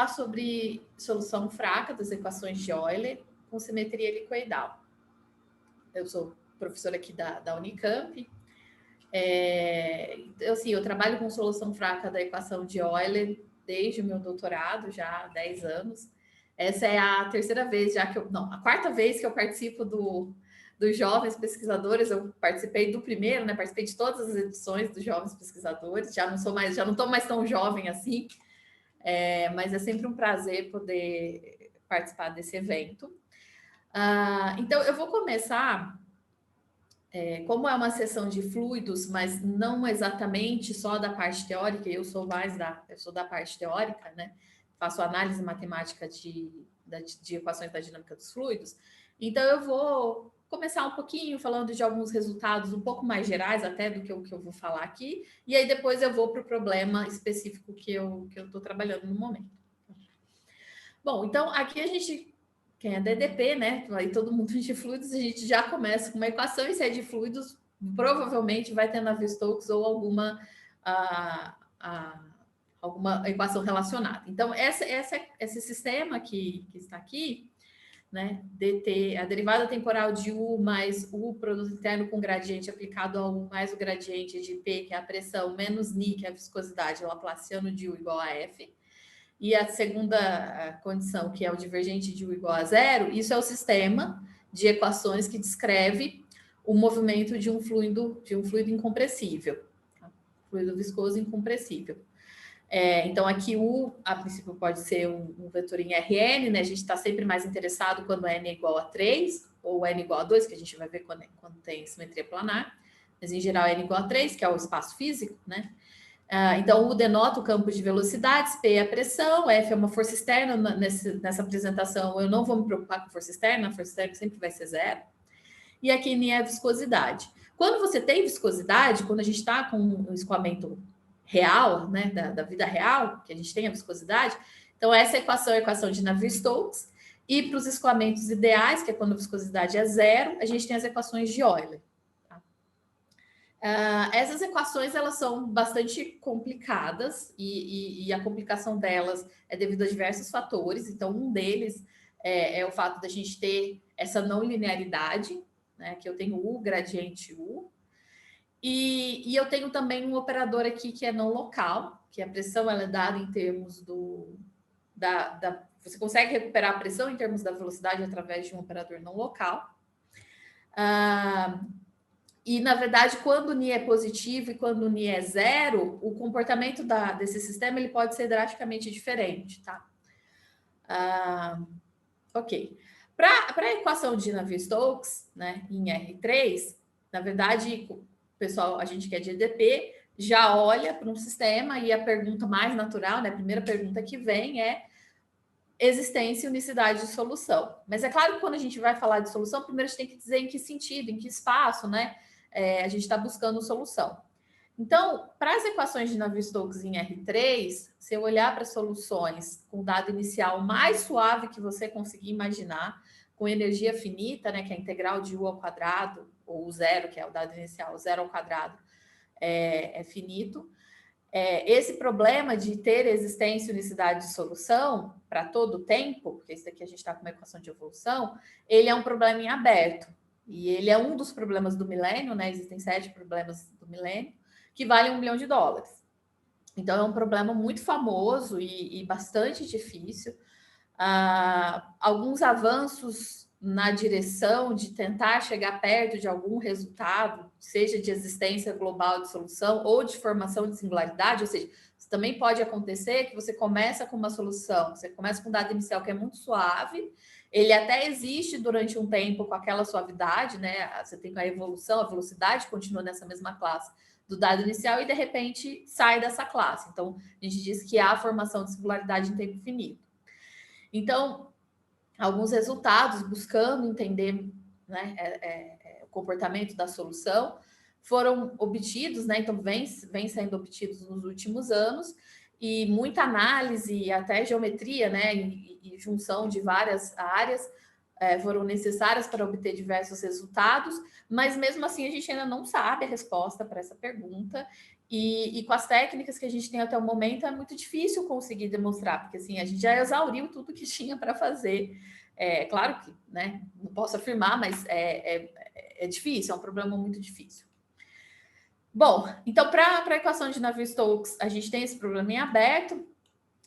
falar sobre solução fraca das equações de Euler com simetria helicoidal. Eu sou professora aqui da Unicamp. Eu trabalho com solução fraca da equação de Euler desde o meu doutorado, já há 10 anos. Essa é a terceira vez, a quarta vez que eu participo dos Jovens Pesquisadores. Eu participei do primeiro, né? Participei de todas as edições dos Jovens Pesquisadores. Já não estou mais tão jovem assim, mas é sempre um prazer poder participar desse evento. Então, eu vou começar. Como é uma sessão de fluidos, mas não exatamente só da parte teórica, eu sou da parte teórica, né? Faço análise matemática de equações da dinâmica dos fluidos. Então, eu vou começar um pouquinho falando de alguns resultados um pouco mais gerais até do que eu vou falar aqui, e aí depois eu vou para o problema específico que eu estou trabalhando no momento. Bom, então aqui a gente, quem é DDP, né? Aí todo mundo de fluidos, a gente já começa com uma equação, e se é de fluidos, provavelmente vai ter Navier-Stokes ou alguma equação relacionada. Então, esse sistema que está aqui, né? dt, a derivada temporal de U mais o produto interno com gradiente aplicado a U mais o gradiente de P, que é a pressão, menos Ni, que é a viscosidade, laplaciano de U igual a F. E a segunda condição, que é o divergente de U igual a zero, isso é o sistema de equações que descreve o movimento de um fluido incompressível, tá? Fluido viscoso incompressível. Então, aqui U, a princípio, pode ser um vetor em Rn, né? A gente está sempre mais interessado quando n é igual a 3, ou n igual a 2, que a gente vai ver quando tem simetria planar. Mas, em geral, n igual a 3, que é o espaço físico, né? Então, U denota o campo de velocidades, P é a pressão, F é uma força externa. Nessa apresentação, eu não vou me preocupar com força externa, a força externa sempre vai ser zero. E aqui N é a viscosidade. Quando você tem viscosidade, quando a gente está com um escoamento real, né, da vida real, que a gente tem a viscosidade, então essa equação é a equação de Navier-Stokes, e para os escoamentos ideais, que é quando a viscosidade é zero, a gente tem as equações de Euler. Essas equações, elas são bastante complicadas, e a complicação delas é devido a diversos fatores. Então, um deles é o fato da gente ter essa não linearidade, né, que eu tenho U, gradiente U, e eu tenho também um operador aqui que é não local, que a pressão ela é dada em termos você consegue recuperar a pressão em termos da velocidade através de um operador não local. E, na verdade, quando o Ni é positivo e quando o Ni é zero, o comportamento desse sistema ele pode ser drasticamente diferente, tá? Ok. Para a equação de Navier-Stokes, né, em R3, na verdade, pessoal, a gente que é de EDP, já olha para um sistema e a pergunta mais natural, né, a primeira pergunta que vem é existência e unicidade de solução. Mas é claro que quando a gente vai falar de solução, primeiro a gente tem que dizer em que sentido, em que espaço, né? A gente está buscando solução. Então, para as equações de Navier-Stokes em R3, se eu olhar para soluções com dado inicial mais suave que você conseguir imaginar, com energia finita, né, que é a integral de U ao quadrado, ou o zero, que é o dado inicial, zero ao quadrado, é finito. Esse problema de ter existência e unicidade de solução para todo o tempo, porque isso daqui a gente está com uma equação de evolução, ele é um problema em aberto. E ele é um dos problemas do milênio, né? Existem 7 problemas do milênio, que valem $1 bilhão. Então, é um problema muito famoso e bastante difícil. Alguns avanços na direção de tentar chegar perto de algum resultado, seja de existência global de solução ou de formação de singularidade, ou seja, isso também pode acontecer que você começa com uma solução, você começa com um dado inicial que é muito suave, ele até existe durante um tempo com aquela suavidade, né? Você tem a evolução, a velocidade continua nessa mesma classe do dado inicial e, de repente, sai dessa classe. Então, a gente diz que há a formação de singularidade em tempo finito. Então, alguns resultados buscando entender, né, o comportamento da solução foram obtidos, né? Então, vem sendo obtidos nos últimos anos, e muita análise e até geometria, né, e junção de várias áreas foram necessárias para obter diversos resultados, mas mesmo assim a gente ainda não sabe a resposta para essa pergunta, E com as técnicas que a gente tem até o momento, é muito difícil conseguir demonstrar, porque assim, a gente já exauriu tudo que tinha para fazer. Claro que, né, não posso afirmar, mas é difícil, é um problema muito difícil. Bom, então, para a equação de Navier-Stokes, a gente tem esse problema em aberto,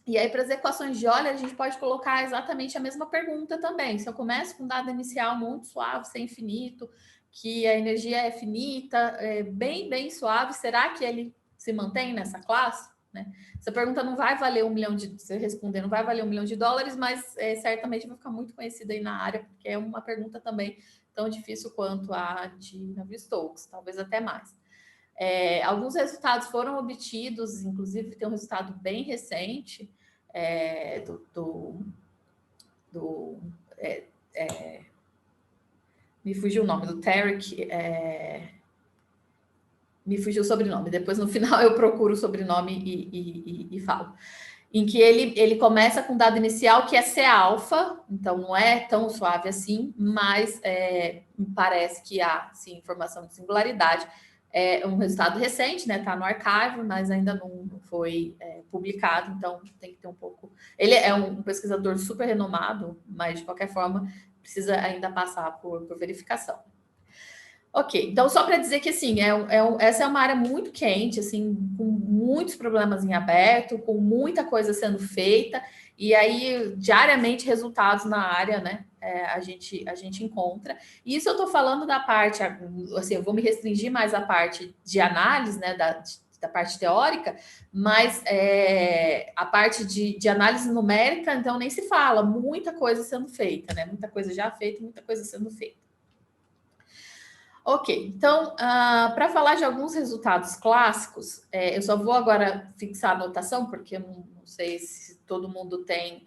e aí, para as equações de Euler, a gente pode colocar exatamente a mesma pergunta também. Se eu começo com um dado inicial muito suave, sem infinito, que a energia é finita, bem suave, será que ele se mantém nessa classe? Né? Essa pergunta não vai valer $1 milhão se responder, não vai valer $1 milhão, mas certamente vai ficar muito conhecida aí na área, porque é uma pergunta também tão difícil quanto a de Navier-Stokes, talvez até mais. Alguns resultados foram obtidos, inclusive tem um resultado bem recente me fugiu o nome do Tarek, me fugiu o sobrenome, depois no final eu procuro o sobrenome e falo. Em que ele começa com dado inicial que é C-alfa, então não é tão suave assim, mas me parece que há, sim, informação de singularidade. É um resultado recente, né? Está no arquivo, mas ainda não foi publicado, então tem que ter um pouco. Ele é um pesquisador super renomado, mas de qualquer forma precisa ainda passar por verificação. Ok, então só para dizer que assim, essa é uma área muito quente, assim, com muitos problemas em aberto, com muita coisa sendo feita, e aí diariamente resultados na área, né? A gente encontra. E isso eu estou falando da parte, assim, eu vou me restringir mais à parte de análise, né? Da parte teórica, mas a parte de análise numérica, então nem se fala, muita coisa sendo feita, né? Muita coisa já feita, muita coisa sendo feita. Ok, então, para falar de alguns resultados clássicos, eu só vou agora fixar a anotação, porque eu não sei se todo mundo tem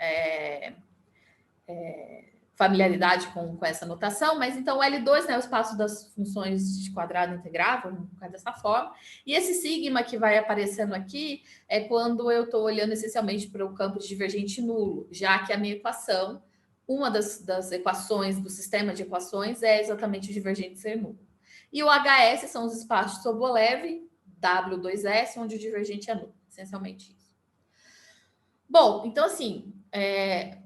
familiaridade com essa notação, mas então o L2, né, o espaço das funções de quadrado integrável, vamos colocar dessa forma, e esse sigma que vai aparecendo aqui é quando eu estou olhando essencialmente para o campo de divergente nulo, já que a minha equação, uma das equações do sistema de equações é exatamente o divergente ser nulo. E o HS são os espaços de Sobolev, W2S, onde o divergente é nulo, essencialmente isso. Bom, então assim,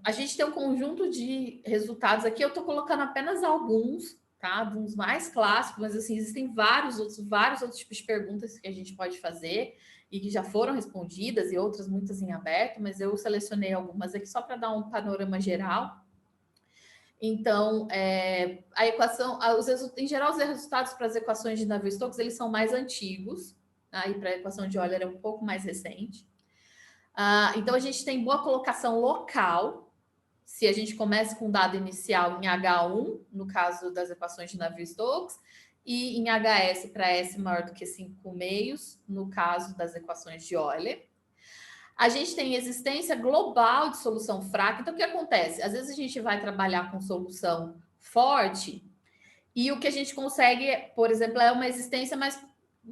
a gente tem um conjunto de resultados aqui, eu estou colocando apenas alguns, tá? Uns mais clássicos, mas assim, existem vários outros tipos de perguntas que a gente pode fazer e que já foram respondidas e outras muitas em aberto, mas eu selecionei algumas aqui só para dar um panorama geral. Então, a equação, em geral, os resultados para as equações de Navier-Stokes, eles são mais antigos, tá? E para a equação de Euler é um pouco mais recente. Então, a gente tem boa colocação local, se a gente começa com um dado inicial em H1, no caso das equações de Navier-Stokes, e em HS para S maior do que 5/2, no caso das equações de Euler. A gente tem existência global de solução fraca. Então, o que acontece? Às vezes a gente vai trabalhar com solução forte e o que a gente consegue, por exemplo, é uma existência, mas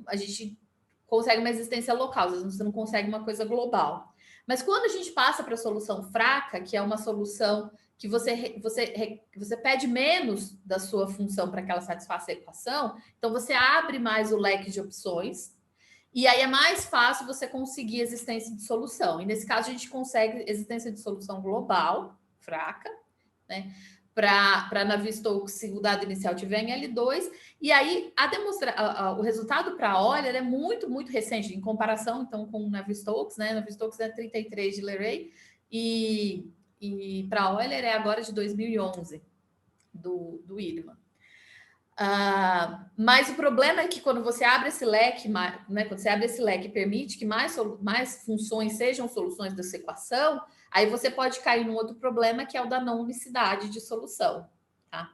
a gente consegue uma existência local, às vezes você não consegue uma coisa global. Mas quando a gente passa para a solução fraca, que é uma solução que você pede menos da sua função para que ela satisfaça a equação, então você abre mais o leque de opções, e aí é mais fácil você conseguir existência de solução. E nesse caso, a gente consegue existência de solução global, fraca, né? Para Navier-Stokes, se o dado inicial tiver em L2. E aí, o resultado para Euler é muito, muito recente, em comparação, então, com Navier-Stokes, né? Navier-Stokes é 33 de Leray, e para Euler é agora de 2011, do Irman. Mas o problema é que quando você abre esse leque, né, quando você abre esse leque e permite que mais funções sejam soluções dessa equação, aí você pode cair num outro problema, que é o da não unicidade de solução. Tá?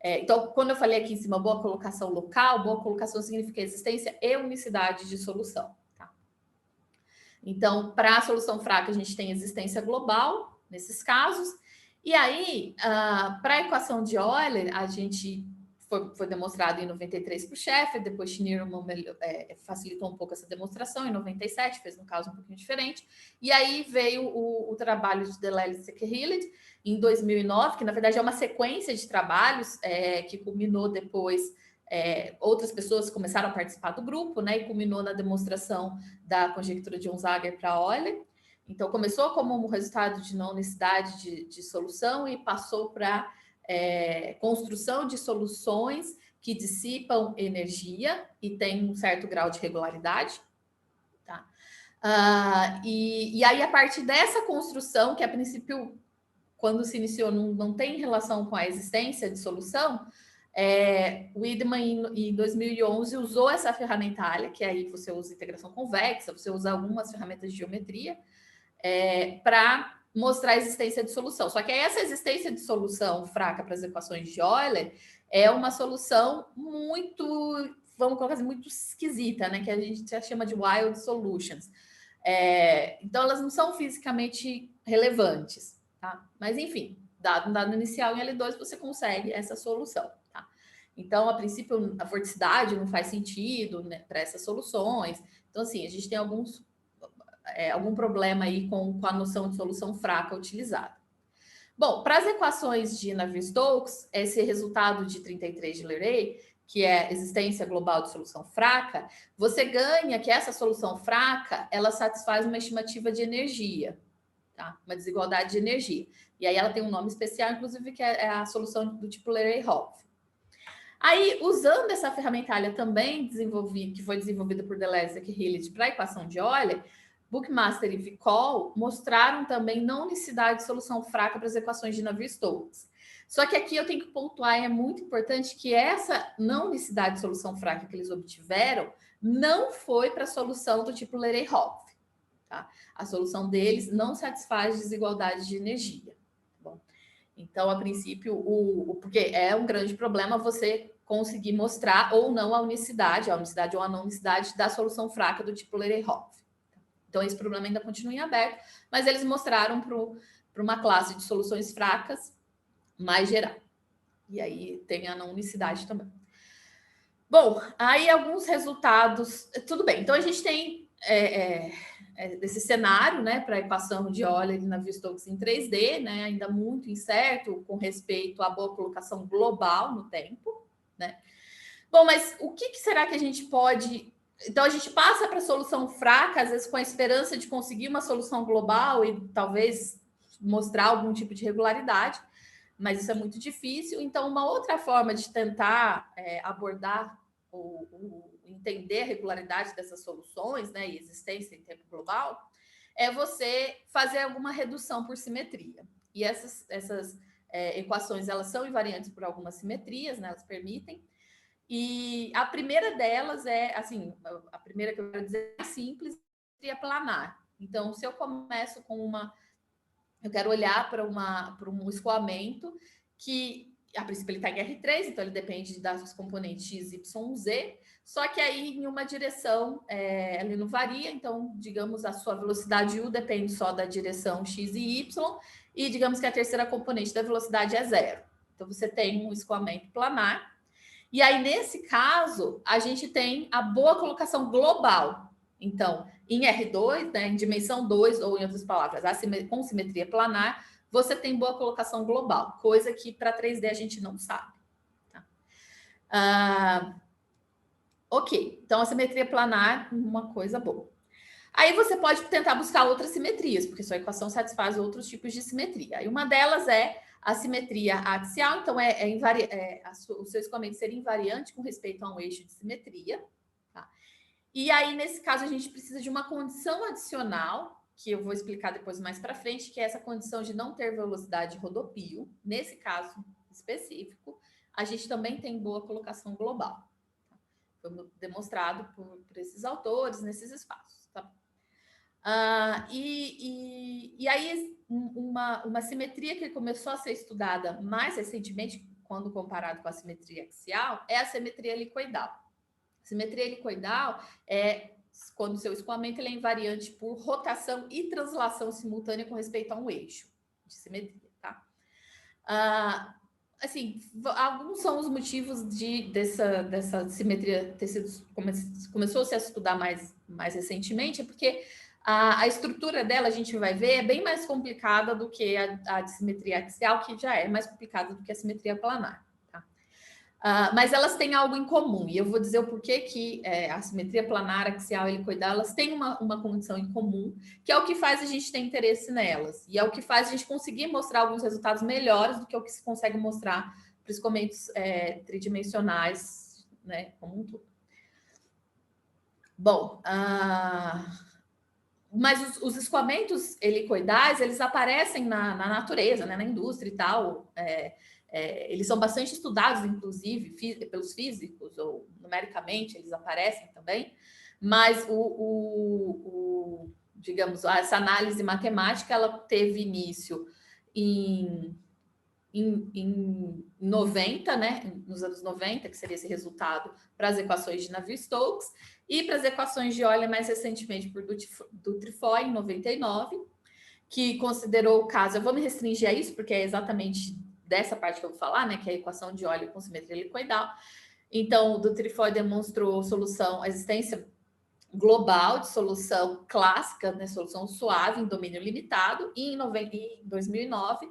Então, quando eu falei aqui em cima, boa colocação local, boa colocação significa existência e unicidade de solução. Tá? Então, para a solução fraca, a gente tem existência global, nesses casos, e aí, para a equação de Euler, a gente foi demonstrado em 93 por Scheffer, depois Schneerman facilitou um pouco essa demonstração, em 97, fez um caso um pouquinho diferente, e aí veio o trabalho de Deleuze e Sekirhilid, em 2009, que na verdade é uma sequência de trabalhos que culminou depois outras pessoas começaram a participar do grupo, né? E culminou na demonstração da conjectura de Onsager para Euler. Então, começou como um resultado de não unicidade de solução e passou para construção de soluções que dissipam energia e tem um certo grau de regularidade. Tá? E aí, a partir dessa construção, que a princípio, quando se iniciou, não tem relação com a existência de solução, o Wiedemann, em 2011, usou essa ferramentalha, que aí você usa integração convexa, você usa algumas ferramentas de geometria, para mostrar a existência de solução. Só que essa existência de solução fraca para as equações de Euler é uma solução muito, vamos colocar assim, muito esquisita, né? Que a gente já chama de wild solutions. Então, elas não são fisicamente relevantes, tá? Mas, enfim, dado um dado inicial em L2, você consegue essa solução, tá? Então, a princípio, a vorticidade não faz sentido, né, para essas soluções. Então, assim, a gente tem algum problema aí com a noção de solução fraca utilizada. Bom, para as equações de Navier-Stokes, esse resultado de 33 de Leray, que é a existência global de solução fraca, você ganha que essa solução fraca, ela satisfaz uma estimativa de energia, tá? Uma desigualdade de energia. E aí ela tem um nome especial, inclusive, que é a solução do tipo Leray-Hopf. Aí, usando essa ferramentalha também que foi desenvolvida por Deleuze e Hillich para a equação de Euler, Buckmaster e Vicol mostraram também não unicidade de solução fraca para as equações de Navier-Stokes. Só que aqui eu tenho que pontuar, e é muito importante, que essa não unicidade de solução fraca que eles obtiveram não foi para a solução do tipo Leray-Hopf. Tá? A solução deles não satisfaz desigualdade de energia. Tá bom? Então, a princípio, porque é um grande problema você conseguir mostrar ou não a unicidade ou a não unicidade da solução fraca do tipo Leray-Hopf. Então, esse problema ainda continua em aberto, mas eles mostraram para uma classe de soluções fracas mais geral. E aí tem a não unicidade também. Bom, aí alguns resultados. Tudo bem, então a gente tem esse cenário, né, para a equação de Euler e Navier-Stokes em 3D, né, ainda muito incerto com respeito à boa colocação global no tempo, né? Bom, mas o que será que a gente pode... Então, a gente passa para a solução fraca, às vezes com a esperança de conseguir uma solução global e talvez mostrar algum tipo de regularidade, mas isso é muito difícil. Então, uma outra forma de tentar abordar ou entender a regularidade dessas soluções, né, e existência em tempo global, é você fazer alguma redução por simetria. E essas equações, elas são invariantes por algumas simetrias, né, elas permitem. E a primeira delas assim, a primeira que eu quero dizer é simples, simetria planar. Então, se eu começo com eu quero olhar para um escoamento que, a princípio, ele está em R3, então ele depende das componentes X, Y, Z, só que aí em uma direção ele não varia, então, digamos, a sua velocidade U depende só da direção X e Y, e digamos que a terceira componente da velocidade é zero. Então, você tem um escoamento planar. E aí, nesse caso, a gente tem a boa colocação global. Então, em R2, né, em dimensão 2, ou em outras palavras, com simetria planar, você tem boa colocação global, coisa que para 3D a gente não sabe. Tá? Ok, então a simetria planar, uma coisa boa. Aí você pode tentar buscar outras simetrias, porque sua equação satisfaz outros tipos de simetria. E uma delas é a simetria axial, então o seu escoamento seria invariante com respeito a um eixo de simetria. Tá? E aí, nesse caso, a gente precisa de uma condição adicional, que eu vou explicar depois mais para frente, que é essa condição de não ter velocidade de rodopio. Nesse caso específico, a gente também tem boa colocação global. Tá? Foi demonstrado por esses autores nesses espaços. Tá? E aí, uma simetria que começou a ser estudada mais recentemente, quando comparado com a simetria axial, é a simetria helicoidal. Simetria helicoidal é quando o seu escoamento ele é invariante por rotação e translação simultânea com respeito a um eixo de simetria, tá? Assim, alguns são os motivos dessa simetria ter sido começou -se a estudar mais recentemente, é porque a estrutura dela, a gente vai ver, é bem mais complicada do que a de simetria axial, que já é mais complicada do que a simetria planar. Tá? Mas elas têm algo em comum, e eu vou dizer o porquê que a simetria planar, axial e helicoidal, elas têm uma condição em comum, que é o que faz a gente ter interesse nelas, e é o que faz a gente conseguir mostrar alguns resultados melhores do que o que se consegue mostrar para escoamentos tridimensionais, né, como um todo. Bom, mas os escoamentos helicoidais, eles aparecem na natureza, né, na indústria e tal, eles são bastante estudados, inclusive, pelos físicos, ou numericamente eles aparecem também, mas digamos, essa análise matemática, ela teve início em 90, né, nos anos 90, que seria esse resultado para as equações de Navier-Stokes, e para as equações de Euler mais recentemente por Dutrifoy, em 99, que considerou o caso, eu vou me restringir a isso, porque é exatamente dessa parte que eu vou falar, né, que é a equação de Euler com simetria helicoidal. Então, o Dutrifoy demonstrou a existência global de solução clássica, né, solução suave em domínio limitado, e em 2009,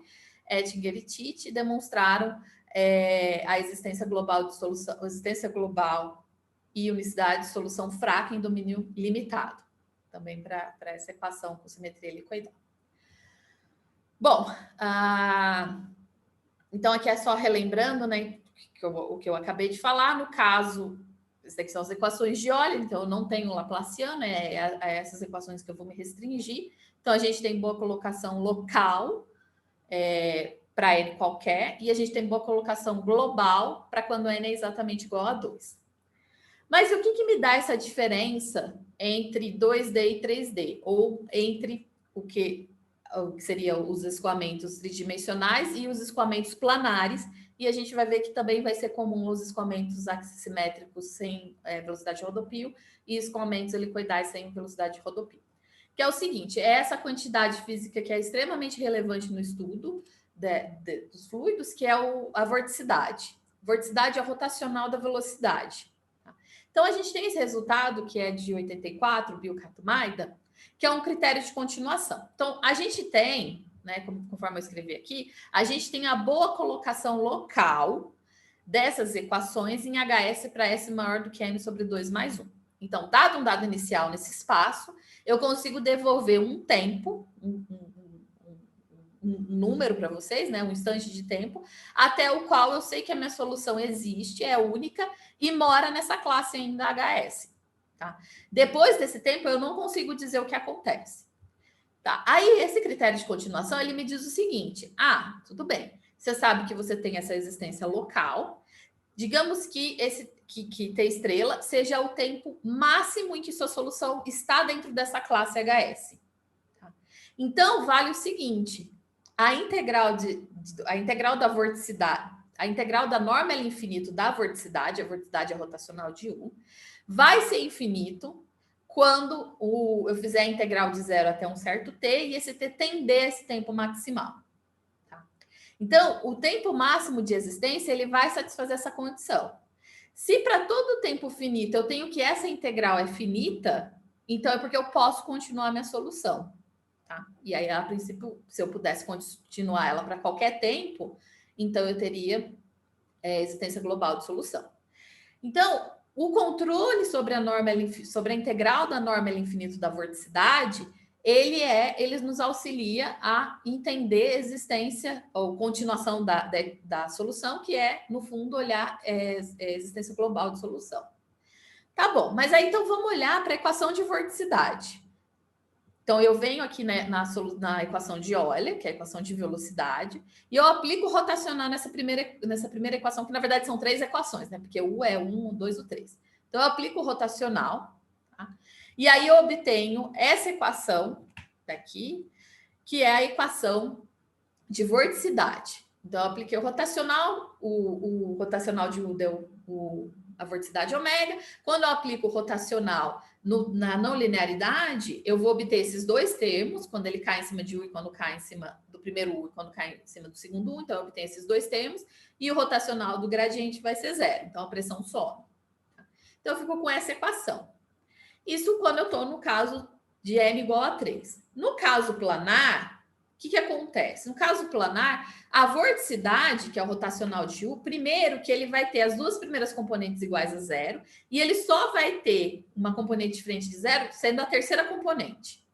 Ettinger e Tite demonstraram a existência global de solução, existência global e unicidade de solução fraca em domínio limitado, também para essa equação com simetria helicoidal. Bom, então aqui é só relembrando, né, o que eu acabei de falar. No caso, essas aqui são as equações de Euler, então eu não tenho Laplaciano, é essas equações que eu vou me restringir. Então a gente tem boa colocação local para n qualquer, e a gente tem boa colocação global para quando n é exatamente igual a 2. Mas o que me dá essa diferença entre 2D e 3D? Ou entre o que seriam os escoamentos tridimensionais e os escoamentos planares, e a gente vai ver que também vai ser comum os escoamentos axissimétricos sem velocidade de rodopio e escoamentos helicoidais sem velocidade de rodopio. Que é o seguinte, é essa quantidade física que é extremamente relevante no estudo dos fluidos, que é a vorticidade. Vorticidade é a rotacional da velocidade. Então, a gente tem esse resultado, que é de 84, Bill-Katumaida, que é um critério de continuação. Então, a gente tem, né, conforme eu escrevi aqui, a gente tem a boa colocação local dessas equações em HS para S maior do que M sobre 2 mais 1. Então, dado um dado inicial nesse espaço, eu consigo devolver um tempo, um número para vocês, né, um instante de tempo, até o qual eu sei que a minha solução existe, é única e mora nessa classe ainda HS. Tá? Depois desse tempo, eu não consigo dizer o que acontece. Tá? Aí, esse critério de continuação, ele me diz o seguinte: tudo bem, você sabe que você tem essa existência local, digamos que que T estrela seja o tempo máximo em que sua solução está dentro dessa classe HS. Tá? Então, vale o seguinte: a integral da vorticidade, a integral da norma L infinito da vorticidade, a vorticidade é rotacional de 1, vai ser infinito quando eu fizer a integral de 0 até um certo t, e esse t tender a esse tempo maximal. Tá? Então, o tempo máximo de existência, ele vai satisfazer essa condição. Se para todo tempo finito eu tenho que essa integral é finita, então é porque eu posso continuar a minha solução. Tá? E aí, a princípio, se eu pudesse continuar ela para qualquer tempo, então eu teria existência global de solução. Então, o controle sobre sobre a integral da norma L infinito da vorticidade, ele nos auxilia a entender a existência ou continuação da solução, que é, no fundo, olhar a existência global de solução. Tá bom, mas aí então vamos olhar para a equação de vorticidade. Então, eu venho aqui na equação de Euler, que é a equação de velocidade, e eu aplico o rotacional nessa primeira equação, que na verdade são 3 equações, né? Porque o é 1, o 2 e o 3. Então, eu aplico o rotacional, tá? E aí eu obtenho essa equação daqui, que é a equação de vorticidade. Então, eu apliquei o rotacional, o rotacional de U deu a vorticidade ômega. Quando eu aplico o rotacional na não linearidade, eu vou obter esses dois termos, quando ele cai em cima de U e quando cai em cima do primeiro U e quando cai em cima do segundo U. Então, eu obtenho esses dois termos, e o rotacional do gradiente vai ser 0. Então, a pressão some. Então, eu fico com essa equação. Isso quando eu estou no caso de n igual a 3. No caso planar, que acontece? No caso planar, a vorticidade, que é o rotacional de U, primeiro que ele vai ter as duas primeiras componentes iguais a zero, e ele só vai ter uma componente diferente de zero, sendo a terceira componente.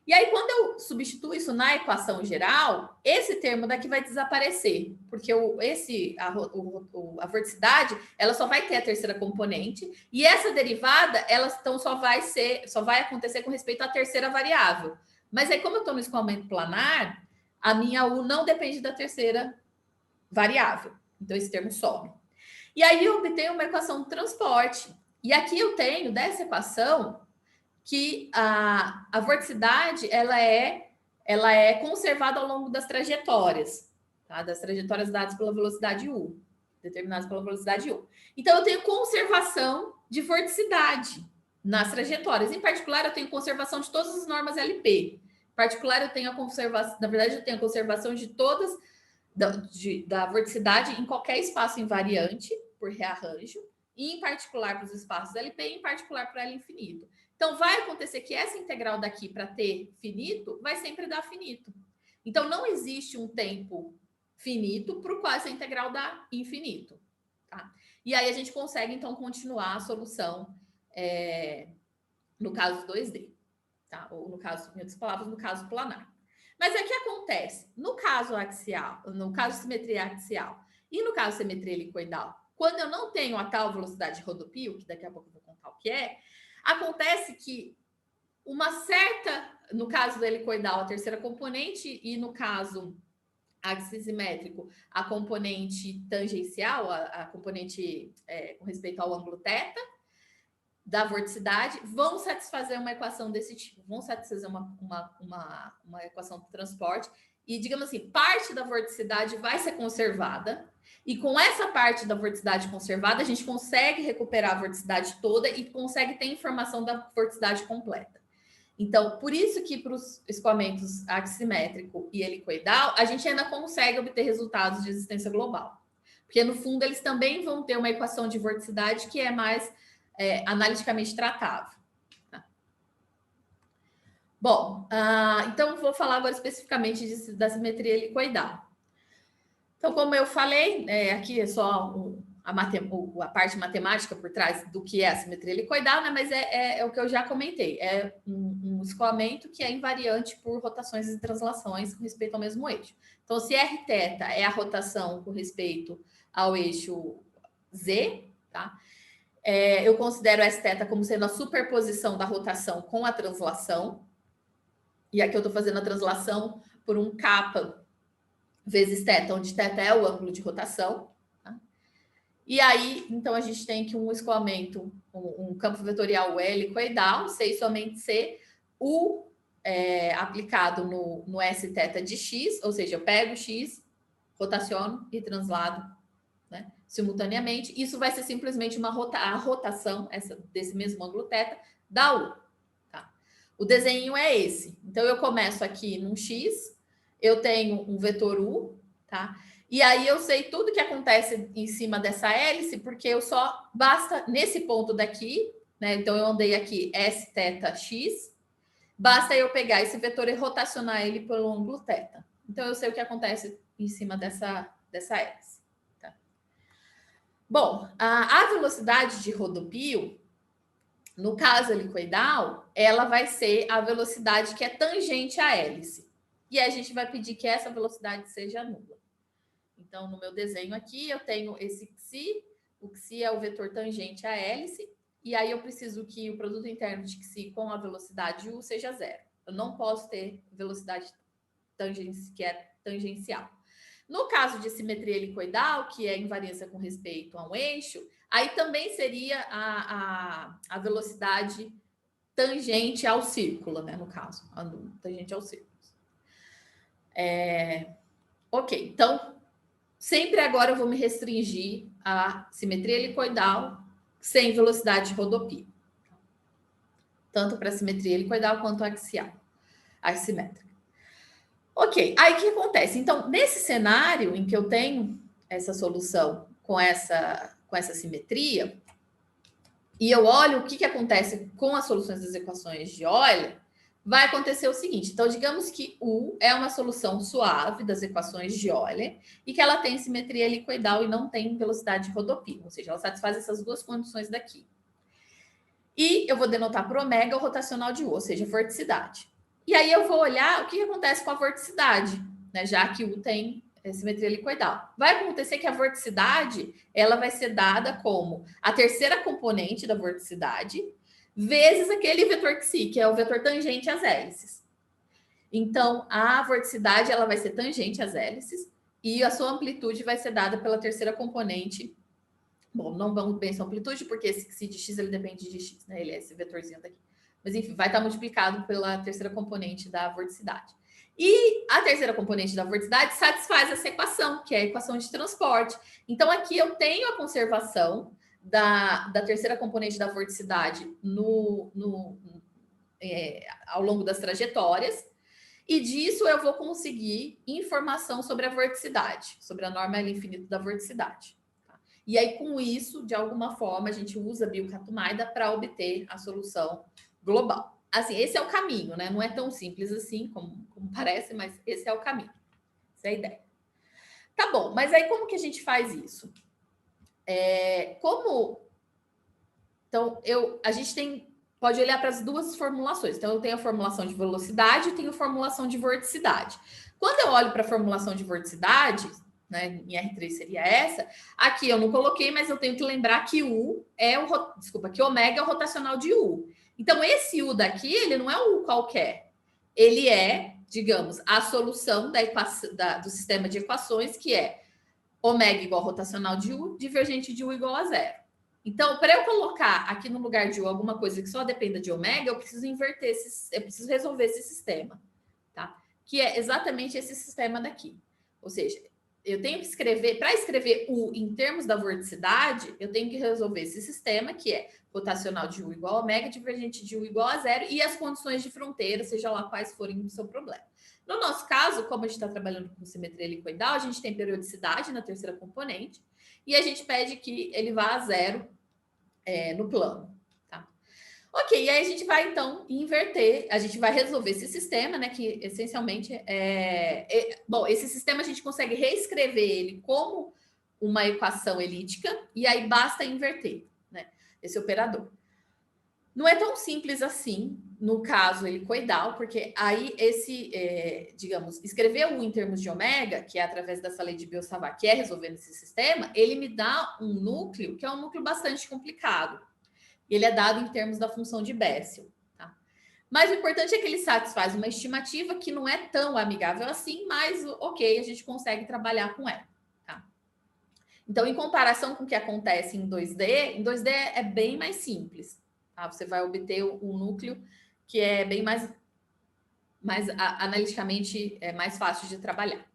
E aí, quando eu substituo isso na equação geral, esse termo daqui vai desaparecer, porque a vorticidade, ela só vai ter a terceira componente, e essa derivada, ela então só vai acontecer com respeito à terceira variável. Mas aí, como eu estou no escoamento planar, a minha U não depende da terceira variável. Então, esse termo some. E aí, eu obtenho uma equação de transporte. E aqui eu tenho, dessa equação, que a vorticidade ela é conservada ao longo das trajetórias, tá? Das trajetórias dadas pela velocidade U, determinadas pela velocidade U. Então, eu tenho conservação de vorticidade nas trajetórias. Em particular, eu tenho conservação de todas as normas LP. Em particular, eu tenho a conservação, na verdade, eu tenho a conservação de todas da vorticidade em qualquer espaço invariante por rearranjo, e em particular para os espaços LP, e em particular para L infinito. Então, vai acontecer que essa integral daqui para t finito vai sempre dar finito. Então, não existe um tempo finito para o qual essa integral dá infinito. Tá? E aí a gente consegue, então, continuar a solução no caso 2D. Tá? Ou no caso, em outras palavras, no caso planar. Mas o que acontece? No caso axial, no caso de simetria axial e no caso de simetria helicoidal, quando eu não tenho a tal velocidade de rodopio, que daqui a pouco eu vou contar o que é, acontece que uma certa, no caso do helicoidal, a terceira componente, e no caso axissimétrico, a componente tangencial, a componente com respeito ao ângulo θ, da vorticidade, vão satisfazer uma equação desse tipo, vão satisfazer uma equação de transporte, e, digamos assim, parte da vorticidade vai ser conservada, e com essa parte da vorticidade conservada, a gente consegue recuperar a vorticidade toda e consegue ter informação da vorticidade completa. Então, por isso que para os escoamentos axissimétrico e helicoidal, a gente ainda consegue obter resultados de existência global. Porque, no fundo, eles também vão ter uma equação de vorticidade que é mais analiticamente tratável. Tá? Bom, então vou falar agora especificamente da simetria helicoidal. Então, como eu falei, aqui é só a parte matemática por trás do que é a simetria helicoidal, né? Mas é o que eu já comentei. É um escoamento que é invariante por rotações e translações com respeito ao mesmo eixo. Então, se Rθ é a rotação com respeito ao eixo Z, tá? Eu considero Sθ como sendo a superposição da rotação com a translação. E aqui eu estou fazendo a translação por um kappa vezes θ, onde θ é o ângulo de rotação. Tá? E aí, então, a gente tem aqui um escoamento, um campo vetorial helicoidal, C e somente C, U aplicado no Sθ de x, ou seja, eu pego x, rotaciono e translado, né, simultaneamente. Isso vai ser simplesmente a rotação desse mesmo ângulo θ da U. Tá? O desenho é esse. Então, eu começo aqui num x, eu tenho um vetor U, tá? E aí eu sei tudo que acontece em cima dessa hélice, porque basta nesse ponto daqui, né? Então, eu andei aqui Sθx, basta eu pegar esse vetor e rotacionar ele pelo ângulo θ. Então, eu sei o que acontece em cima dessa hélice. Bom, a velocidade de rodopio, no caso helicoidal, ela vai ser a velocidade que é tangente à hélice. E a gente vai pedir que essa velocidade seja nula. Então, no meu desenho aqui, eu tenho esse xi, o xi é o vetor tangente à hélice, e aí eu preciso que o produto interno de xi com a velocidade u seja zero. Eu não posso ter velocidade que é tangencial. No caso de simetria helicoidal, que é invariância com respeito a um eixo, aí também seria a velocidade tangente ao círculo, né? No caso, tangente ao círculo. Ok, então, sempre agora eu vou me restringir à simetria helicoidal sem velocidade de rodopio. Tanto para a simetria helicoidal quanto axial, assimétrica. Ok, aí o que acontece? Então, nesse cenário em que eu tenho essa solução com essa simetria, e eu olho o que acontece com as soluções das equações de Euler, vai acontecer o seguinte. Então, digamos que U é uma solução suave das equações de Euler e que ela tem simetria helicoidal e não tem velocidade de rodopio, ou seja, ela satisfaz essas duas condições daqui. E eu vou denotar por ômega o rotacional de U, ou seja, a vorticidade. E aí eu vou olhar o que acontece com a vorticidade, né? Já que U tem simetria helicoidal. Vai acontecer que a vorticidade ela vai ser dada como a terceira componente da vorticidade vezes aquele vetor xi, que é o vetor tangente às hélices. Então, a vorticidade ela vai ser tangente às hélices e a sua amplitude vai ser dada pela terceira componente. Bom, não vamos bem essa amplitude, porque esse xi de x ele depende de x, né? Ele é esse vetorzinho daqui. Mas, enfim, vai estar multiplicado pela terceira componente da vorticidade. E a terceira componente da vorticidade satisfaz essa equação, que é a equação de transporte. Então, aqui eu tenho a conservação da terceira componente da vorticidade ao longo das trajetórias, e disso eu vou conseguir informação sobre a vorticidade, sobre a norma L infinito da vorticidade. Tá? E aí, com isso, de alguma forma, a gente usa a Biot-Katumaida para obter a solução global. Assim, esse é o caminho, né? Não é tão simples assim como parece, mas esse é o caminho. Essa é a ideia. Tá bom, mas aí como que a gente faz isso? Então, a gente pode olhar para as duas formulações. Então, eu tenho a formulação de velocidade e tenho a formulação de vorticidade. Quando eu olho para a formulação de vorticidade, né, em R3 seria essa, aqui eu não coloquei, mas eu tenho que lembrar que que ômega é o rotacional de U. Então, esse U daqui, ele não é um U qualquer. Ele é, digamos, a solução do sistema de equações, que é ômega igual ao rotacional de U, divergente de U igual a zero. Então, para eu colocar aqui no lugar de U alguma coisa que só dependa de ômega, eu preciso eu preciso resolver esse sistema, tá? Que é exatamente esse sistema daqui. Ou seja, eu tenho que escrever, para escrever U em termos da vorticidade, eu tenho que resolver esse sistema, que é rotacional de U igual a ômega, divergente de U igual a zero, e as condições de fronteira, seja lá quais forem o seu problema. No nosso caso, como a gente está trabalhando com simetria helicoidal, a gente tem periodicidade na terceira componente, e a gente pede que ele vá a zero no plano. Tá? Ok, e aí a gente vai, então, inverter, a gente vai resolver esse sistema, né, que essencialmente bom, esse sistema a gente consegue reescrever ele como uma equação elíptica, e aí basta inverter, né, esse operador. Não é tão simples assim, no caso helicoidal, porque aí digamos, escrever U em termos de ômega, que é através dessa lei de Biot-Savart, que é resolvendo esse sistema, ele me dá um núcleo, que é um núcleo bastante complicado. Ele é dado em termos da função de Bessel. Tá? Mas o importante é que ele satisfaz uma estimativa que não é tão amigável assim, mas ok, a gente consegue trabalhar com ela. Tá? Então, em comparação com o que acontece em 2D é bem mais simples. Tá? Você vai obter um núcleo que é bem mais analiticamente mais fácil de trabalhar.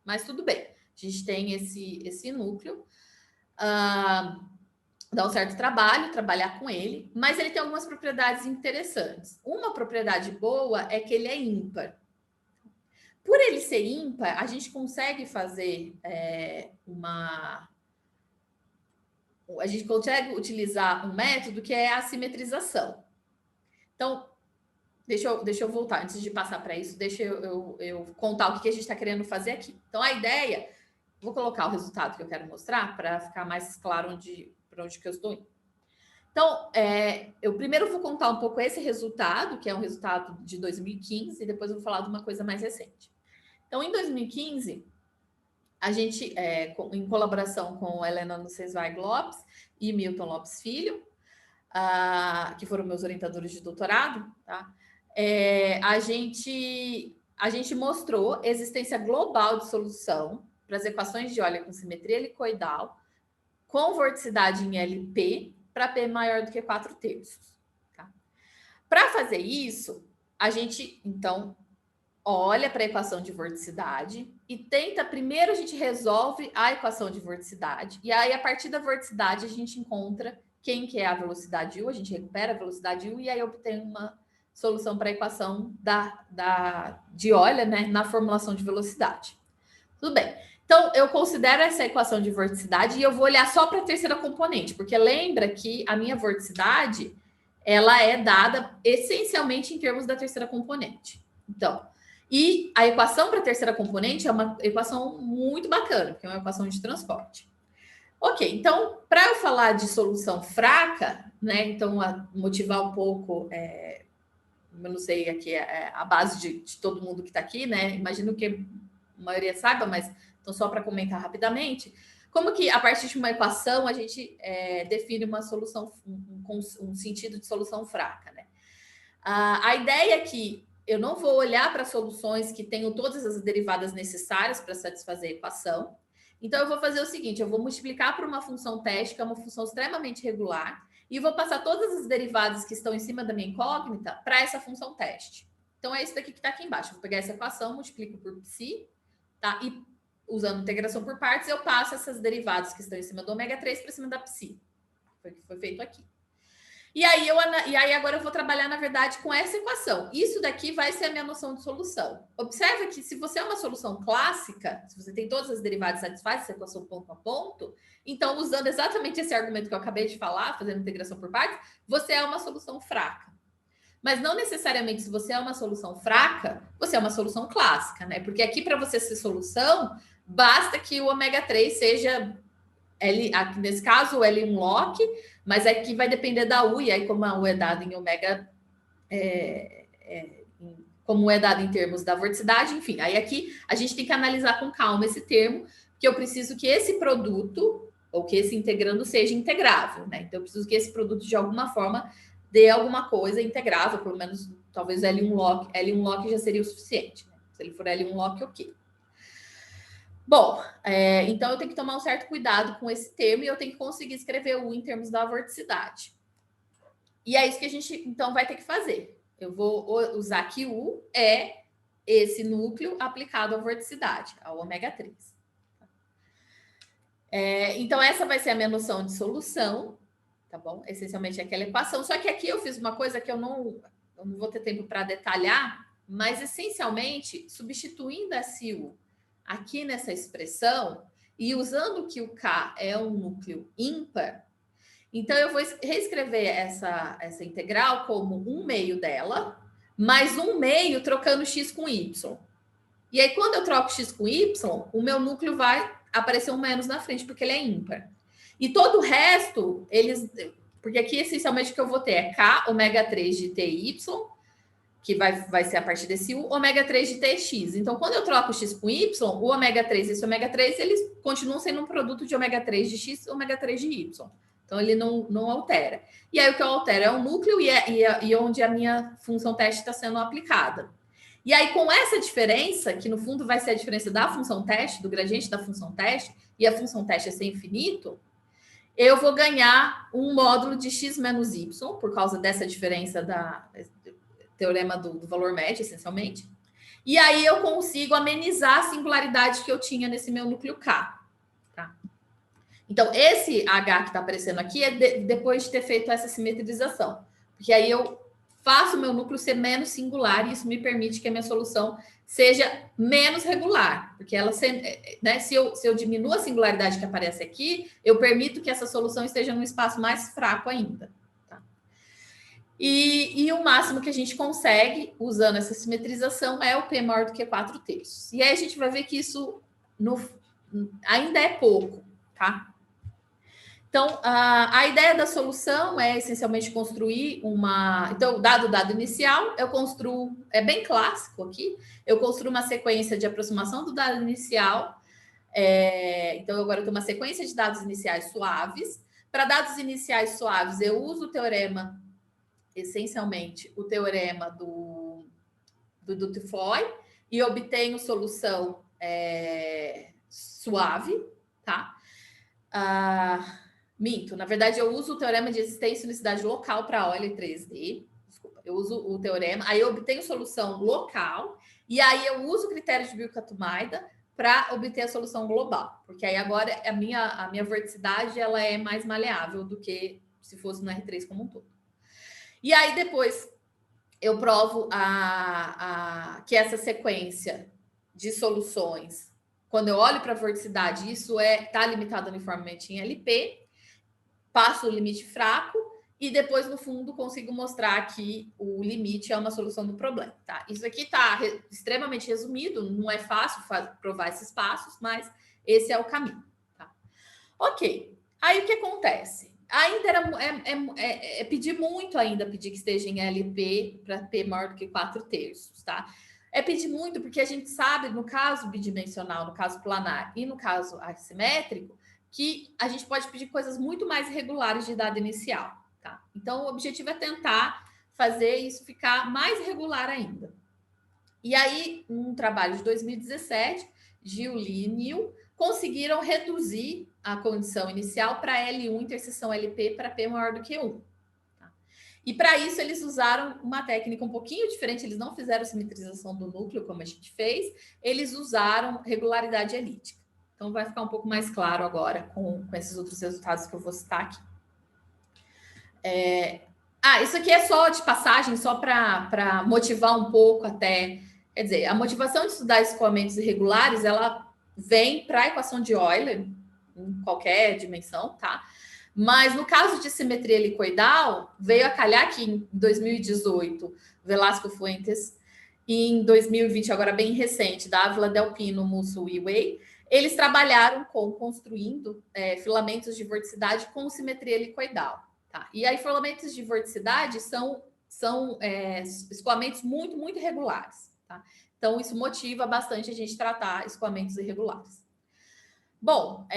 Mas tudo bem, a gente tem esse núcleo. Dá um certo trabalho trabalhar com ele, mas ele tem algumas propriedades interessantes. Uma propriedade boa é que ele é ímpar. Por ele ser ímpar, a gente consegue fazer a gente consegue utilizar um método que é a simetrização. Então, deixa eu voltar, antes de passar para isso, deixa eu contar o que a gente está querendo fazer aqui. Então, a ideia, vou colocar o resultado que eu quero mostrar para ficar mais claro para onde que eu estou indo. Então, eu primeiro vou contar um pouco esse resultado, que é um resultado de 2015, e depois eu vou falar de uma coisa mais recente. Então, em 2015, a gente, em colaboração com Helena Nussensweig Lopes e Milton Lopes Filho, que foram meus orientadores de doutorado, tá? A gente mostrou existência global de solução para as equações de Euler com simetria helicoidal, com vorticidade em LP, para P maior do que 4/3. Tá? Para fazer isso, a gente, então, olha para a equação de vorticidade e tenta, primeiro a gente resolve a equação de vorticidade, e aí, a partir da vorticidade, a gente encontra quem que é a velocidade U, a gente recupera a velocidade U, e aí obtém uma solução para a equação de Euler, né, na formulação de velocidade. Tudo bem. Então, eu considero essa equação de vorticidade e eu vou olhar só para a terceira componente, porque lembra que a minha vorticidade ela é dada essencialmente em termos da terceira componente. Então, e a equação para a terceira componente é uma equação muito bacana, porque é uma equação de transporte. Ok, então, para eu falar de solução fraca, né? Então, motivar um pouco, eu não sei aqui a base de todo mundo que está aqui, né? Imagino que a maioria saiba, mas então, só para comentar rapidamente, como que a partir de uma equação a gente define uma solução, um sentido de solução fraca, né? A ideia é que eu não vou olhar para soluções que tenham todas as derivadas necessárias para satisfazer a equação. Então, eu vou fazer o seguinte: eu vou multiplicar por uma função teste, que é uma função extremamente regular, e vou passar todas as derivadas que estão em cima da minha incógnita para essa função teste. Então, é isso daqui que está aqui embaixo. Eu vou pegar essa equação, multiplico por psi, tá? E usando integração por partes, eu passo essas derivadas que estão em cima do ômega 3 para cima da psi. Foi o que foi feito aqui. E aí agora eu vou trabalhar, na verdade, com essa equação. Isso daqui vai ser a minha noção de solução. Observa que se você é uma solução clássica, se você tem todas as derivadas satisfazem essa equação ponto a ponto, então, usando exatamente esse argumento que eu acabei de falar, fazendo integração por partes, você é uma solução fraca. Mas não necessariamente, se você é uma solução fraca, você é uma solução clássica, né? Porque aqui, para você ser solução, basta que o ômega 3 seja aqui nesse caso, o L1 lock, mas aqui vai depender da U, e aí, como a U é dada em ômega, como é dado em termos da vorticidade, enfim, aí aqui a gente tem que analisar com calma esse termo, porque eu preciso que esse produto, ou que esse integrando, seja integrável, né? Então, eu preciso que esse produto, de alguma forma, dê alguma coisa integrável, pelo menos, talvez L1 lock já seria o suficiente, né? Se ele for L1 lock, ok. Bom, então eu tenho que tomar um certo cuidado com esse termo e eu tenho que conseguir escrever o U em termos da vorticidade. E é isso que a gente, então, vai ter que fazer. Eu vou usar que U é esse núcleo aplicado à vorticidade, ao ômega 3. Então, essa vai ser a minha noção de solução, tá bom? Essencialmente é aquela equação. Só que aqui eu fiz uma coisa que eu não vou ter tempo para detalhar, mas, essencialmente, substituindo esse U aqui nessa expressão, e usando que o K é um núcleo ímpar, então eu vou reescrever essa integral como 1/2 dela, mais 1/2 trocando x com y. E aí, quando eu troco x com y, o meu núcleo vai aparecer um menos na frente, porque ele é ímpar. E todo o resto, porque aqui, essencialmente, o que eu vou ter é K ômega 3 de TY, que vai ser a partir desse U, ômega 3 de TX. Então, quando eu troco x com Y, o ômega 3 e esse ômega 3, eles continuam sendo um produto de ômega 3 de X e ômega 3 de Y. Então, ele não altera. E aí, o que eu altero é o núcleo e onde a minha função teste está sendo aplicada. E aí, com essa diferença, que no fundo vai ser a diferença da função teste, do gradiente da função teste, e a função teste é ser infinito, eu vou ganhar um módulo de x menos y, por causa dessa diferença teorema do valor médio, essencialmente. E aí eu consigo amenizar a singularidade que eu tinha nesse meu núcleo K. Tá? Então, esse H que está aparecendo aqui é depois de ter feito essa simetrização. Porque aí eu faço o meu núcleo ser menos singular e isso me permite que a minha solução seja menos regular. Porque ela, né, se eu diminuo a singularidade que aparece aqui, eu permito que essa solução esteja num espaço mais fraco ainda. E o máximo que a gente consegue, usando essa simetrização, é o P maior do que 4/3. E aí a gente vai ver que isso ainda é pouco, tá? Então, a ideia da solução é essencialmente construir uma... Então, dado o dado inicial, eu construo... É bem clássico aqui. Eu construo uma sequência de aproximação do dado inicial. Então, agora eu tenho uma sequência de dados iniciais suaves. Para dados iniciais suaves, eu uso o teorema... essencialmente o teorema do Dutton-Foy e obtenho solução suave, tá? Minto, na verdade eu uso o teorema de existência e unicidade local para OL 3D. Desculpa, eu uso o teorema, aí eu obtenho solução local e aí eu uso o critério de Biot-Katumaida para obter a solução global, porque aí agora a minha vorticidade ela é mais maleável do que se fosse no R3 como um todo. E aí, depois, eu provo que essa sequência de soluções, quando eu olho para a vorticidade, isso está limitado uniformemente em LP, passo o limite fraco, e depois, no fundo, consigo mostrar que o limite é uma solução do problema, tá? Isso aqui está extremamente resumido, não é fácil provar esses passos, mas esse é o caminho, tá? Ok. Aí, o que acontece? Ainda é pedir muito ainda, pedir que esteja em LP para P maior do que 4/3, tá? É pedir muito porque a gente sabe, no caso bidimensional, no caso planar e no caso assimétrico, que a gente pode pedir coisas muito mais irregulares de dado inicial, tá? Então, o objetivo é tentar fazer isso ficar mais irregular ainda. E aí, um trabalho de 2017, Gil, Lee e Neal conseguiram reduzir a condição inicial para L1 interseção LP para P maior do que 1. Tá? E para isso, eles usaram uma técnica um pouquinho diferente, eles não fizeram simetrização do núcleo, como a gente fez, eles usaram regularidade elíptica. Então, vai ficar um pouco mais claro agora com esses outros resultados que eu vou citar aqui. Isso aqui é só de passagem, só para motivar um pouco até. Quer dizer, a motivação de estudar escoamentos irregulares, ela vem para a equação de Euler, em qualquer dimensão, tá? Mas no caso de simetria helicoidal, veio a calhar que em 2018, Velasco Fuentes, e em 2020, agora bem recente, Dávila, Del Pino, Musso e Wei, eles trabalharam construindo filamentos de vorticidade com simetria helicoidal. Tá? E aí, filamentos de vorticidade são escoamentos muito, muito irregulares. Tá? Então, isso motiva bastante a gente tratar escoamentos irregulares. Bom,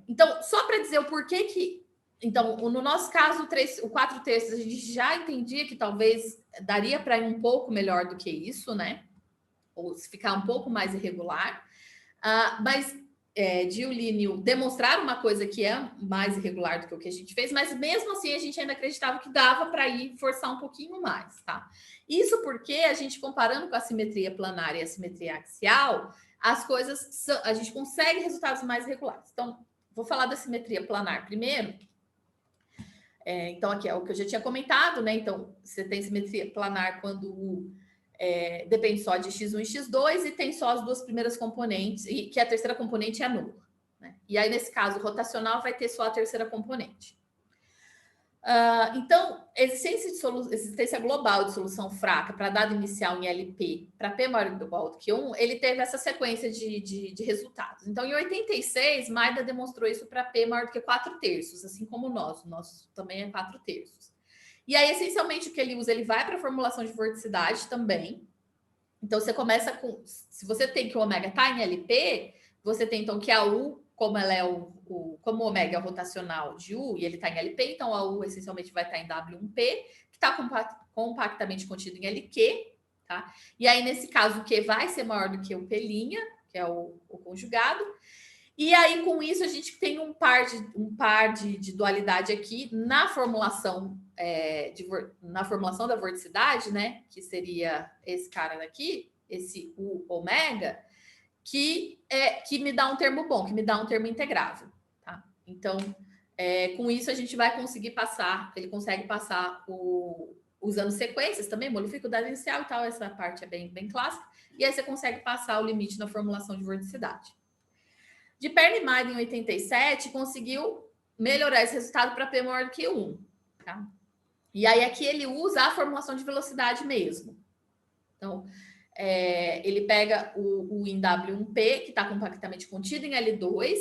então, só para dizer o porquê que... Então, no nosso caso, o 4/3, a gente já entendia que talvez daria para ir um pouco melhor do que isso, né? Ou se ficar um pouco mais irregular. Mas Gil e Neal demonstraram uma coisa que é mais irregular do que o que a gente fez, mas mesmo assim a gente ainda acreditava que dava para ir forçar um pouquinho mais, tá? Isso porque a gente, comparando com a simetria planar e a simetria axial, as coisas, a gente consegue resultados mais regulares. Então, vou falar da simetria planar primeiro. Então, aqui é o que eu já tinha comentado, né? Então, você tem simetria planar quando o depende só de x1 e x2 e tem só as duas primeiras componentes, e que a terceira componente é nula. Né? E aí, nesse caso, rotacional vai ter só a terceira componente. Então, existência global de solução fraca para dado inicial em LP para P maior ou igual do que 1, ele teve essa sequência de resultados. Então, em 86, Maida demonstrou isso para P maior do que 4/3, assim como o nosso também é 4/3. E aí, essencialmente, o que ele usa, ele vai para a formulação de vorticidade também. Então, você começa com... Se você tem que o ômega está em LP, você tem, então, que a U, como ela é como o ômega é o rotacional de U, e ele está em LP, então a U, essencialmente, vai estar em W1P, que está compactamente contido em LQ, tá? E aí, nesse caso, o Q vai ser maior do que o P', que é o conjugado. E aí, com isso, a gente tem um par de dualidade aqui na formulação na formulação da vorticidade, né? Que seria esse cara daqui, esse U ômega, que me dá um termo bom, que me dá um termo integrável. Tá? Então, com isso, a gente vai conseguir passar, ele consegue passar usando sequências também, moleficuldade inicial e tal, essa parte é bem, bem clássica, e aí você consegue passar o limite na formulação de vorticidade. De Perna e Maida, em 87, conseguiu melhorar esse resultado para P maior do que 1. Tá? E aí aqui ele usa a formulação de velocidade mesmo. Então, ele pega o em W1P, que está compactamente contido em L2,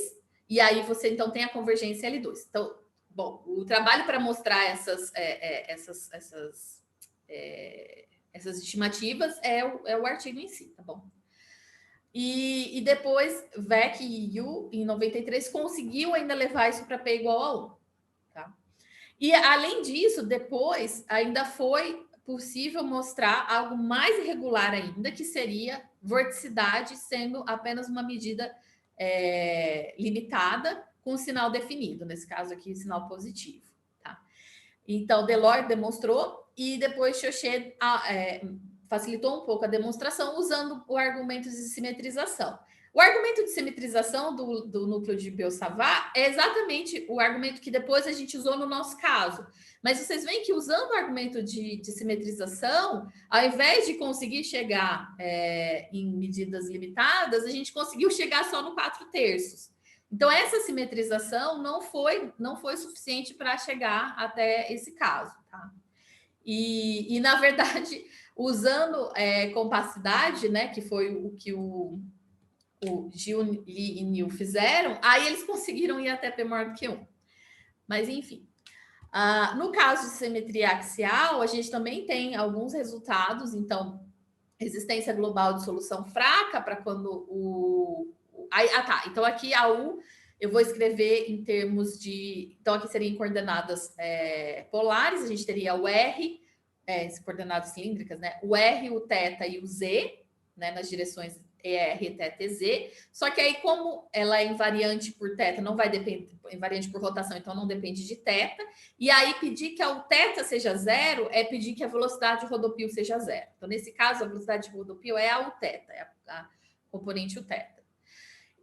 e aí você, então, tem a convergência L2. Então, bom, o trabalho para mostrar essas estimativas é o artigo em si, tá bom? E depois, Vec e Yu, em 93, conseguiu ainda levar isso para P igual a 1. Tá? E, além disso, depois, ainda foi possível mostrar algo mais irregular ainda, que seria vorticidade sendo apenas uma medida limitada com sinal definido, nesse caso aqui, sinal positivo. Tá? Então, Delors demonstrou e depois Chauchet facilitou um pouco a demonstração usando o argumento de simetrização. O argumento de simetrização do núcleo de Biot-Savart é exatamente o argumento que depois a gente usou no nosso caso. Mas vocês veem que usando o argumento de simetrização, ao invés de conseguir chegar em medidas limitadas, a gente conseguiu chegar só no 4/3. Então, essa simetrização não foi suficiente para chegar até esse caso, tá? E na verdade, usando compacidade, né, que foi o que o Gil, Lee e Neil fizeram, aí eles conseguiram ir até P maior do que 1. Mas, enfim. No caso de simetria axial, a gente também tem alguns resultados. Então, resistência global de solução fraca para quando tá. Então, aqui a U eu vou escrever em termos de. Então, aqui seria em coordenadas polares, a gente teria o R, coordenadas cilíndricas, né? O R, o θ e o Z, né? Nas direções ER, θ e Z. Só que aí, como ela é invariante por θ, não vai depender, invariante por rotação, então não depende de θ. E aí, pedir que o θ seja zero é pedir que a velocidade de rodopio seja zero. Então, nesse caso, a velocidade de rodopio é a θ, é a componente o θ.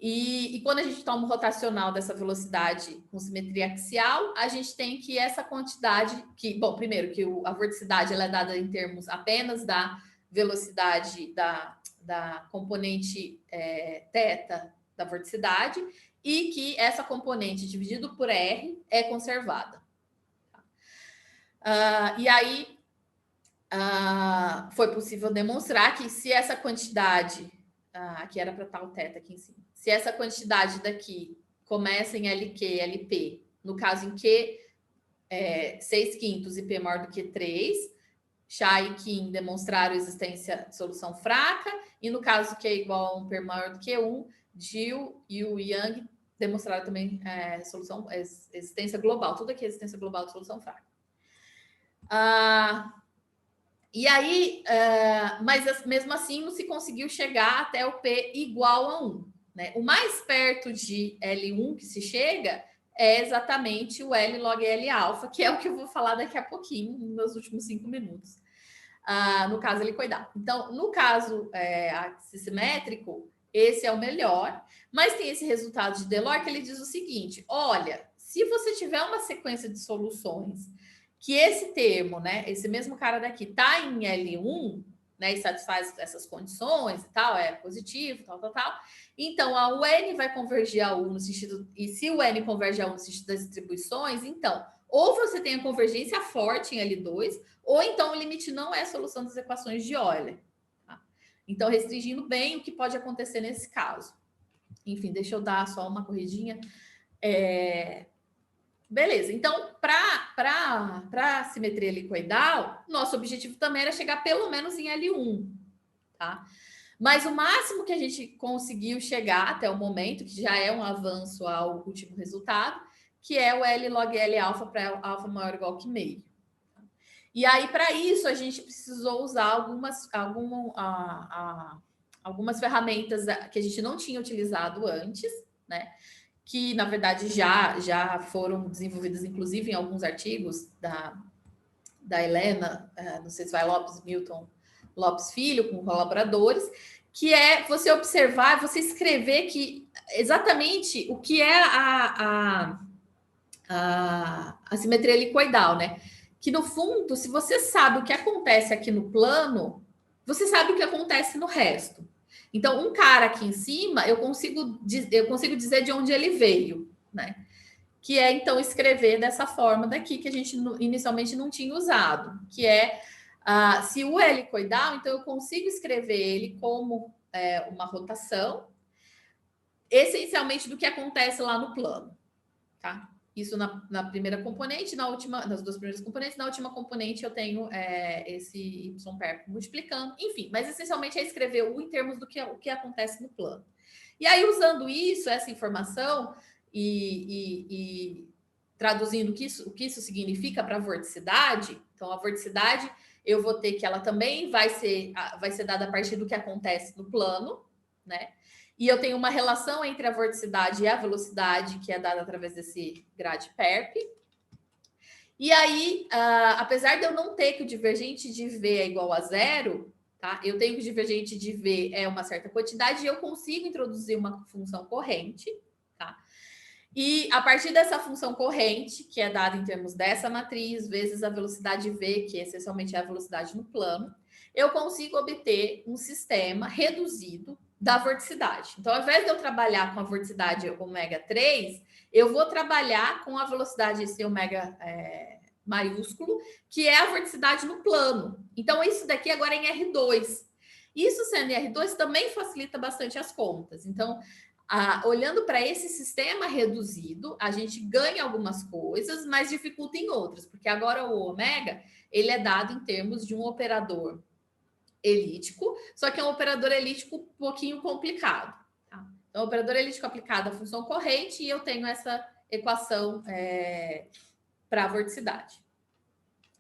E quando a gente toma o rotacional dessa velocidade com simetria axial, a gente tem que essa quantidade, bom, primeiro que a vorticidade ela é dada em termos apenas da velocidade da componente θ da vorticidade, e que essa componente dividido por R é conservada. E aí foi possível demonstrar que se essa quantidade, aqui era para estar o θ aqui em cima, se essa quantidade daqui começa em LQ, LP, no caso em Q 6/5 e P maior do que 3, Xia e Qin demonstraram existência de solução fraca, e no caso Q é igual a 1 P maior do que 1, Jiu e o Yang demonstraram também existência global, tudo aqui é existência global de solução fraca. E aí, mas mesmo assim não se conseguiu chegar até o P igual a 1. Né? O mais perto de L1 que se chega é exatamente o L log L alfa, que é o que eu vou falar daqui a pouquinho, nos últimos 5 minutos. No caso helicoidal. Então, no caso axissimétrico, esse é o melhor, mas tem esse resultado de Delort que ele diz o seguinte: olha, se você tiver uma sequência de soluções que esse termo, né, esse mesmo cara daqui, tá em L1, né, e satisfaz essas condições e tal, é positivo, tal. Então, o N vai convergir a U no sentido... E se o N converge a U no sentido das distribuições, então, ou você tem a convergência forte em L2, ou então o limite não é a solução das equações de Euler. Tá? Então, restringindo bem o que pode acontecer nesse caso. Enfim, deixa eu dar só uma corridinha. Beleza, então, para simetria helicoidal, nosso objetivo também era chegar pelo menos em L1, tá? Mas o máximo que a gente conseguiu chegar até o momento, que já é um avanço ao último resultado, que é o L log L alfa para alfa maior ou igual que meio. E aí, para isso, a gente precisou usar algumas ferramentas que a gente não tinha utilizado antes, né? Que, na verdade, já foram desenvolvidas, inclusive, em alguns artigos da Helena, não sei se vai Lopes, Milton Lopes Filho, com colaboradores, que é você observar, você escrever que exatamente o que é a simetria helicoidal, né? Que, no fundo, se você sabe o que acontece aqui no plano, você sabe o que acontece no resto. Então, um cara aqui em cima, eu consigo dizer de onde ele veio, né? Que é, então, escrever dessa forma daqui, que a gente inicialmente não tinha usado, que é, se o helicoidal, então eu consigo escrever ele como uma rotação, essencialmente do que acontece lá no plano, tá? Isso na primeira componente, nas duas primeiras componentes, na última componente eu tenho esse y perto multiplicando, enfim, mas essencialmente é escrever U em termos do que acontece no plano. E aí, usando isso, essa informação, e traduzindo o que isso significa para a vorticidade, então a vorticidade eu vou ter que ela também vai ser dada a partir do que acontece no plano, né? E eu tenho uma relação entre a vorticidade e a velocidade, que é dada através desse grade perp. E aí, apesar de eu não ter que o divergente de V é igual a zero, tá? Eu tenho que o divergente de V é uma certa quantidade e eu consigo introduzir uma função corrente, tá? E a partir dessa função corrente, que é dada em termos dessa matriz, vezes a velocidade V, que essencialmente é a velocidade no plano, eu consigo obter um sistema reduzido, da vorticidade. Então, ao invés de eu trabalhar com a vorticidade ômega 3, eu vou trabalhar com a velocidade esse ômega maiúsculo, que é a vorticidade no plano. Então, isso daqui agora é em R2. Isso sendo em R2 também facilita bastante as contas. Então, olhando para esse sistema reduzido, a gente ganha algumas coisas, mas dificulta em outras, porque agora o ômega, ele é dado em termos de um operador elíptico, só que é um operador elíptico um pouquinho complicado. Tá? Então, o operador elíptico aplicado à função corrente, e eu tenho essa equação para a vorticidade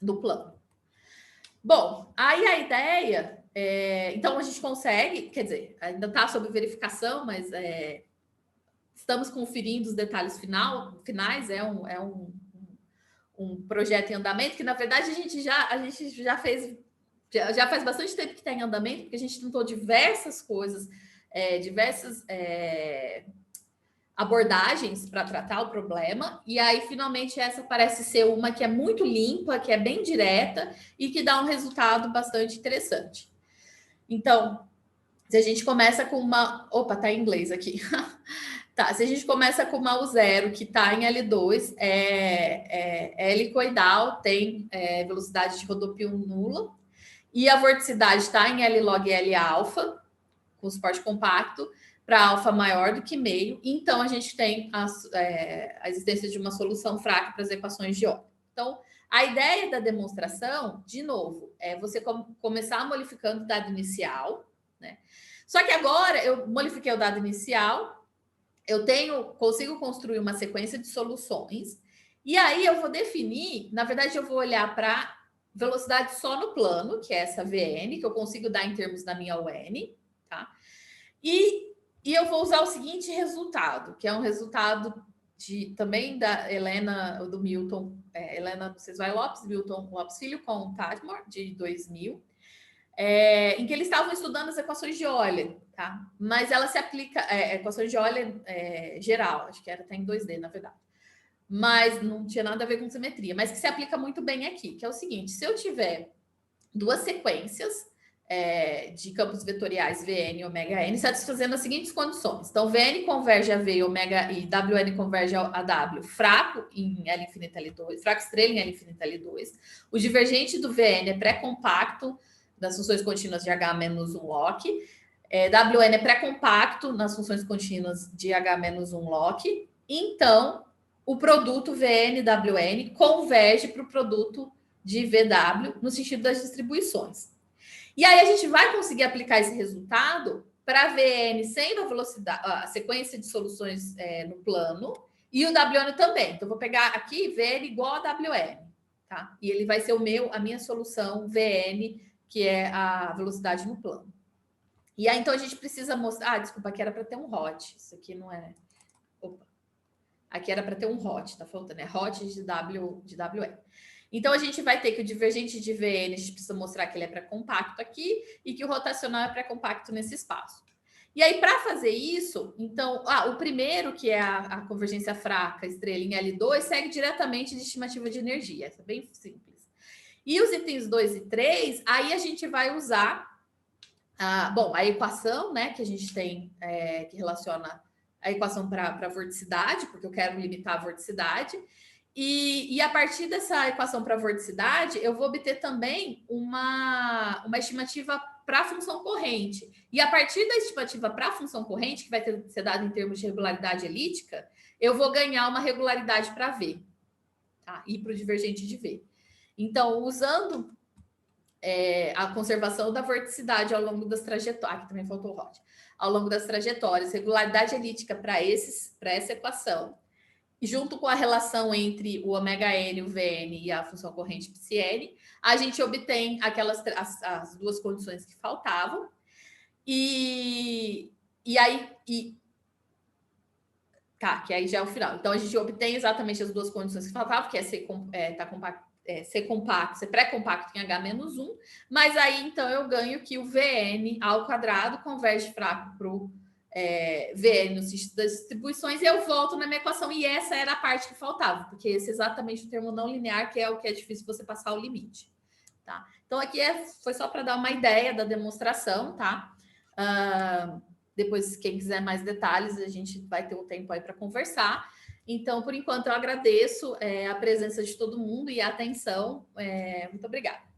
do plano. Bom, aí a ideia... então, a gente consegue, quer dizer, ainda está sob verificação, mas estamos conferindo os detalhes finais, um projeto em andamento, que na verdade a gente já fez... Já faz bastante tempo que está em andamento, porque a gente tentou diversas coisas, diversas abordagens para tratar o problema, e aí finalmente essa parece ser uma que é muito limpa, que é bem direta e que dá um resultado bastante interessante. Então, se a gente começa com uma... Opa, tá em inglês aqui. Tá, se a gente começa com uma U0 que está em L2, é helicoidal, tem velocidade de rodopio nula, e a vorticidade está em L log L alfa, com suporte compacto, para alfa maior do que meio. Então, a gente tem a existência de uma solução fraca para as equações de ordem. Então, a ideia da demonstração, de novo, é você começar modificando o dado inicial, né? Só que agora eu modifiquei o dado inicial, eu consigo construir uma sequência de soluções, e aí eu vou definir, na verdade, eu vou olhar para velocidade só no plano, que é essa VN, que eu consigo dar em termos da minha UN, tá? E eu vou usar o seguinte resultado, que é um resultado também da Helena, do Milton, Helena Cesvai Lopes, Milton Lopes Filho, com Tadmore, de 2000, em que eles estavam estudando as equações de Euler, tá? Mas ela se aplica, equações de Euler geral, acho que era até em 2D, na verdade. Mas não tinha nada a ver com simetria, mas que se aplica muito bem aqui, que é o seguinte: se eu tiver duas sequências de campos vetoriais Vn e ômega n, satisfazendo as seguintes condições. Então, Vn converge a V e Wn converge a W, fraco em L infinita L2, fraco estrela em L infinita L2. O divergente do Vn é pré-compacto das funções contínuas de H menos 1 Log. Wn é pré-compacto nas funções contínuas de H menos 1 Log. Então, o produto VN-WN converge para o produto de VW no sentido das distribuições. E aí a gente vai conseguir aplicar esse resultado para VN sendo a velocidade, a sequência de soluções no plano, e o WN também. Então, vou pegar aqui VN igual a WN, tá? E ele vai ser a minha solução VN, que é a velocidade no plano. E aí, então, a gente precisa mostrar... desculpa, aqui era para ter um hot. Isso aqui não é... Opa. Aqui era para ter um hot, tá faltando. É hot de WN. Então, a gente vai ter que o divergente de Vn, a gente precisa mostrar que ele é pré-compacto aqui e que o rotacional é pré-compacto nesse espaço. E aí, para fazer isso, então, o primeiro, que é a convergência fraca, estrela em L2, segue diretamente de estimativa de energia. Isso é bem simples. E os itens 2 e 3, aí a gente vai usar a equação, né, que a gente tem, que relaciona a equação para a vorticidade, porque eu quero limitar a vorticidade. E a partir dessa equação para a vorticidade, eu vou obter também uma estimativa para a função corrente. E a partir da estimativa para a função corrente, que vai ser dada em termos de regularidade elíptica, eu vou ganhar uma regularidade para V, tá? E para o divergente de V. Então, usando a conservação da vorticidade ao longo das trajetórias, aqui também faltou o Rod, ao longo das trajetórias, regularidade elíptica para essa equação, e junto com a relação entre o ômega n, o Vn e a função corrente psi, a gente obtém as duas condições que faltavam. Que aí já é o final. Então, a gente obtém exatamente as duas condições que faltavam, que é ser pré-compacto em H-1, mas aí, então, eu ganho que o Vn ao quadrado converge fraco para o Vn no sentido das distribuições, e eu volto na minha equação, e essa era a parte que faltava, porque esse é exatamente o termo não linear, que é o que é difícil você passar o limite, tá? Então, aqui foi só para dar uma ideia da demonstração, tá? depois, quem quiser mais detalhes, a gente vai ter um tempo aí para conversar. Então, por enquanto, eu agradeço a presença de todo mundo e a atenção. Muito obrigada.